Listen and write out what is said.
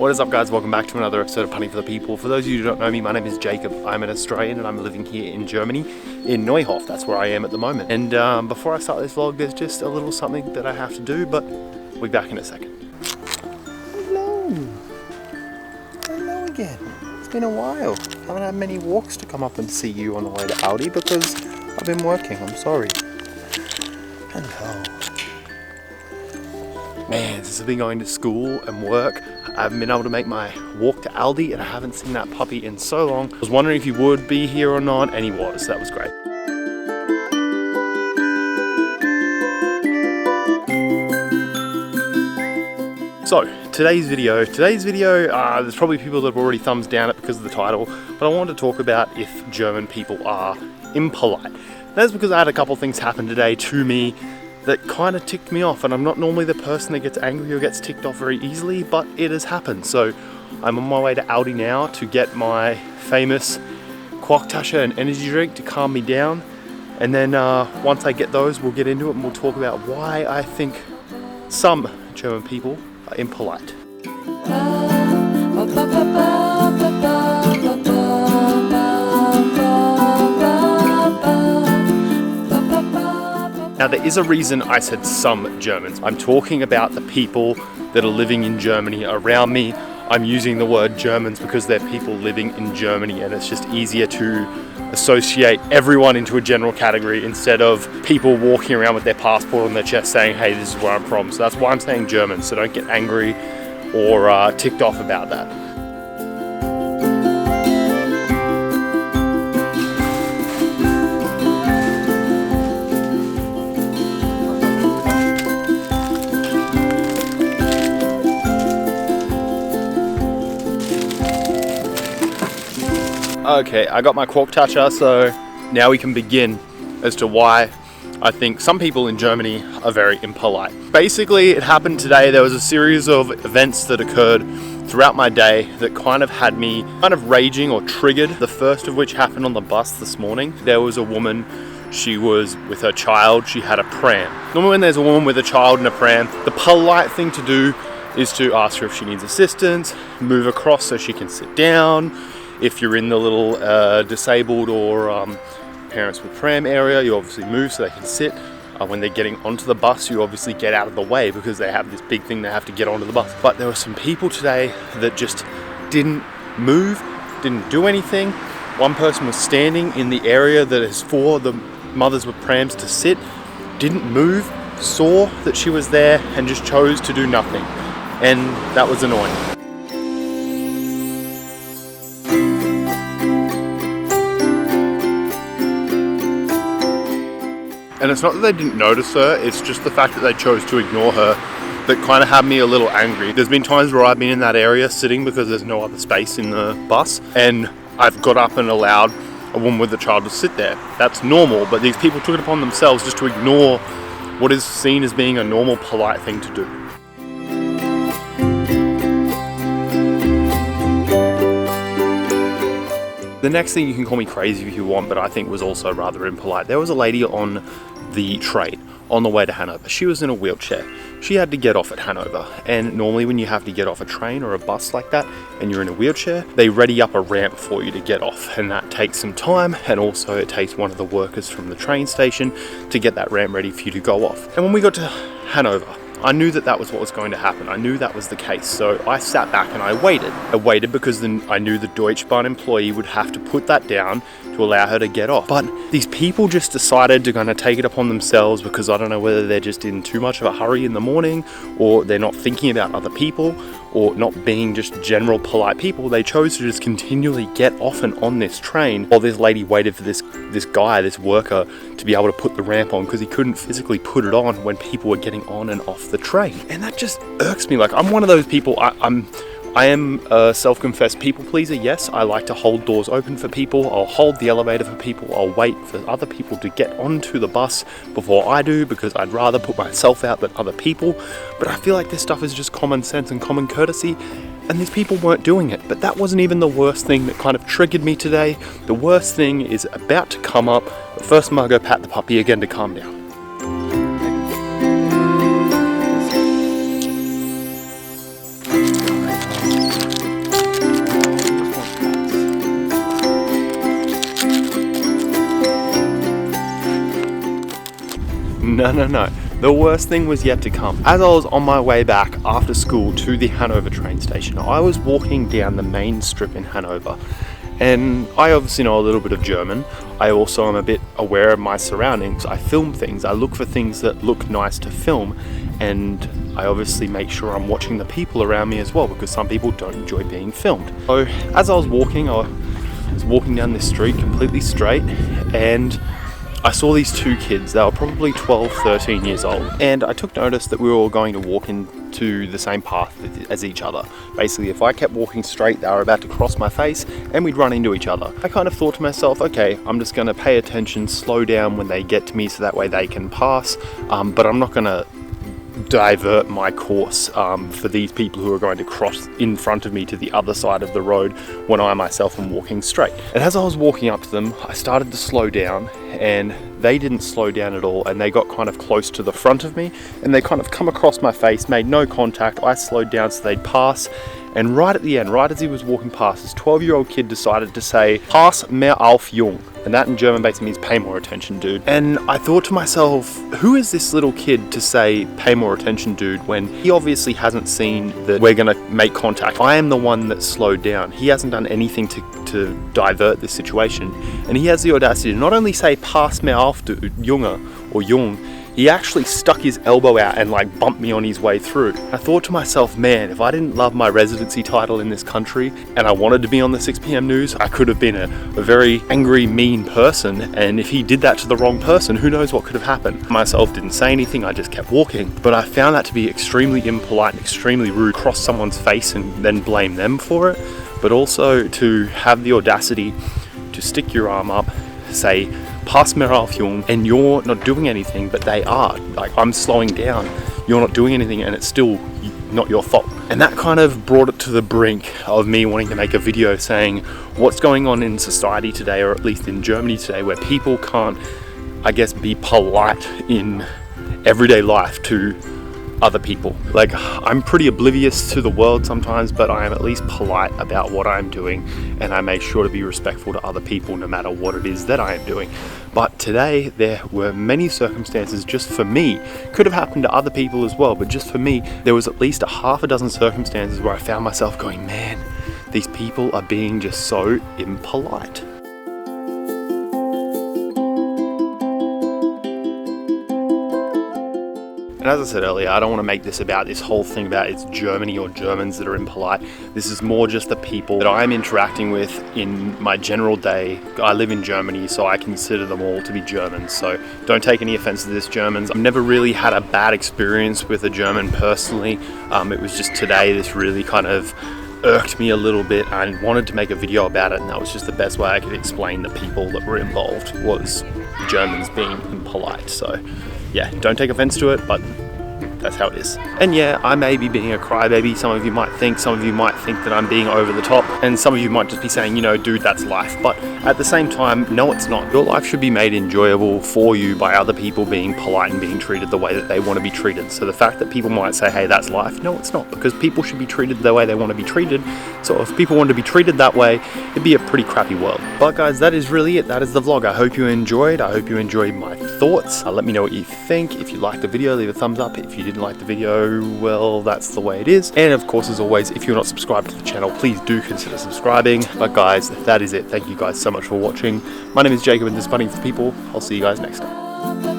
What is up, guys? Welcome back to another episode of Punting for the People. For those of you who don't know me, my name is Jacob. I'm an Australian and I'm living here in Germany, in Neuhof. That's where I am at the moment. And before I start this vlog, there's just a little something that I have to do, but we'll be back in a second. Hello. Hello again. It's been a while. I haven't had many walks to come up and see you on the way to Aldi because I've been working. I'm sorry. Hello. Man, since I've been going to school and work, I haven't been able to make my walk to Aldi and I haven't seen that puppy in so long. I was wondering if he would be here or not, and he was. That was great. So, today's video, there's probably people that have already thumbs down it because of the title, but I wanted to talk about if German people are impolite. That's because I had a couple things happen today to me that kind of ticked me off, and I'm not normally the person that gets angry or gets ticked off very easily, but it has happened. So I'm on my way to Aldi now to get my famous Quacktasche and energy drink to calm me down, and then once I get those, we'll get into it and we'll talk about why I think some German people are impolite. Now, there is a reason I said some Germans. I'm talking about the people that are living in Germany around me. I'm using the word Germans because they're people living in Germany, and it's just easier to associate everyone into a general category instead of people walking around with their passport on their chest saying, hey, this is where I'm from. So that's why I'm saying Germans, so don't get angry or ticked off about that. Okay, I got my Quacktasche, so now we can begin as to why I think some people in Germany are very impolite. Basically, it happened today. There was a series of events that occurred throughout my day that kind of had me kind of raging or triggered. The first of which happened on the bus this morning. There was a woman, she was with her child, she had a pram. Normally when there's a woman with a child in a pram, the polite thing to do is to ask her if she needs assistance, move across so she can sit down. If you're in the little disabled or parents with pram area, you obviously move so they can sit. When they're getting onto the bus, you obviously get out of the way because they have this big thing they have to get onto the bus. But there were some people today that just didn't move, didn't do anything. One person was standing in the area that is for the mothers with prams to sit, didn't move, saw that she was there and just chose to do nothing. And that was annoying. And it's not that they didn't notice her, it's just the fact that they chose to ignore her that kind of had me a little angry. There's been times where I've been in that area sitting because there's no other space in the bus, and I've got up and allowed a woman with a child to sit there. That's normal, but these people took it upon themselves just to ignore what is seen as being a normal, polite thing to do. The next thing, you can call me crazy if you want, but I think was also rather impolite. There was a lady on the train on the way to Hanover. She was in a wheelchair. She had to get off at Hanover, and normally when you have to get off a train or a bus like that and you're in a wheelchair, they ready up a ramp for you to get off, and that takes some time, and also it takes one of the workers from the train station to get that ramp ready for you to go off. And when we got to Hanover, I knew that that was what was going to happen. I knew that was the case. So I sat back and I waited. I waited because then I knew the Deutsche Bahn employee would have to put that down to allow her to get off. But these people just decided to kind of take it upon themselves because I don't know whether they're just in too much of a hurry in the morning, or they're not thinking about other people, or not being just general polite people. They chose to just continually get off and on this train while this lady waited for this guy, this worker, to be able to put the ramp on because he couldn't physically put it on when people were getting on and off the train. And that just irks me. Like, I'm one of those people, I am a self-confessed people pleaser. Yes, I like to hold doors open for people. I'll hold the elevator for people. I'll wait for other people to get onto the bus before I do because I'd rather put myself out than other people. But I feel like this stuff is just common sense and common courtesy, and these people weren't doing it. But that wasn't even the worst thing that kind of triggered me today. The worst thing is about to come up. But first I'm gonna go pat the puppy again to calm down. No. The worst thing was yet to come. As I was on my way back after school to the Hanover train station, I was walking down the main strip in Hanover. And I obviously know a little bit of German. I also am a bit aware of my surroundings. I film things. I look for things that look nice to film. And I obviously make sure I'm watching the people around me as well, because some people don't enjoy being filmed. So as I was walking down this street completely straight, and I saw these two kids. They were probably 12, 13 years old. And I took notice that we were all going to walk into the same path as each other. Basically, if I kept walking straight, they were about to cross my face and we'd run into each other. I kind of thought to myself, okay, I'm just gonna pay attention, slow down when they get to me so that way they can pass. But I'm not gonna divert my course for these people who are going to cross in front of me to the other side of the road when I myself am walking straight. And as I was walking up to them, I started to slow down, and they didn't slow down at all, and they got kind of close to the front of me, and they kind of come across my face, made no contact. I slowed down so they'd pass, and right at the end, right as he was walking past, this 12-year-old kid decided to say, "Pass mehr auf, Jung." And that in German basically means pay more attention, dude. And I thought to myself, who is this little kid to say pay more attention, dude, when he obviously hasn't seen that we're gonna make contact. I am the one that slowed down. He hasn't done anything to divert this situation. And he has the audacity to not only say pass mir auf, dude, Junge, or Jung, he actually stuck his elbow out and like bumped me on his way through. I thought to myself, man, if I didn't love my residency title in this country and I wanted to be on the 6 p.m. news, I could have been a very angry, mean person. And if he did that to the wrong person, who knows what could have happened. I myself didn't say anything, I just kept walking. But I found that to be extremely impolite and extremely rude. Cross someone's face and then blame them for it. But also to have the audacity to stick your arm up, say, pass mir auf, Jung, and you're not doing anything, but they are. Like, I'm slowing down, you're not doing anything, and it's still not your fault. And that kind of brought it to the brink of me wanting to make a video saying what's going on in society today, or at least in Germany today, where people can't, I guess, be polite in everyday life to other people. Like, I'm pretty oblivious to the world sometimes, but I am at least polite about what I'm doing, and I make sure to be respectful to other people no matter what it is that I am doing. But today there were many circumstances just for me, could have happened to other people as well, but just for me there was at least a half a dozen circumstances where I found myself going, man, these people are being just so impolite. And as I said earlier, I don't want to make this about this whole thing about it's Germany or Germans that are impolite. This is more just the people that I'm interacting with in my general day. I live in Germany, so I consider them all to be Germans. So don't take any offense to this, Germans. I've never really had a bad experience with a German personally. It was just today this really kind of irked me a little bit. I wanted to make a video about it, and that was just the best way I could explain the people that were involved was Germans being impolite. So yeah, don't take offense to it, but that's how it is. And yeah, I may be being a crybaby. Some of you might think that I'm being over the top, and some of you might just be saying, you know, dude, that's life. But at the same time, no, it's not. Your life should be made enjoyable for you by other people being polite and being treated the way that they want to be treated. So the fact that people might say, hey, that's life, no, it's not, because people should be treated the way they want to be treated. So if people wanted to be treated that way, it'd be a pretty crappy world. But guys, that is really it. That is the vlog. I hope you enjoyed. I hope you enjoyed my thoughts. Let me know what you think. If you liked the video, leave a thumbs up. If you didn't like the video, well, that's the way it is. And of course, as always, if you're not subscribed to the channel, please do consider subscribing. But guys, that is it. Thank you guys so much for watching. My name is Jacob, and this is Bunny for People. I'll see you guys next time.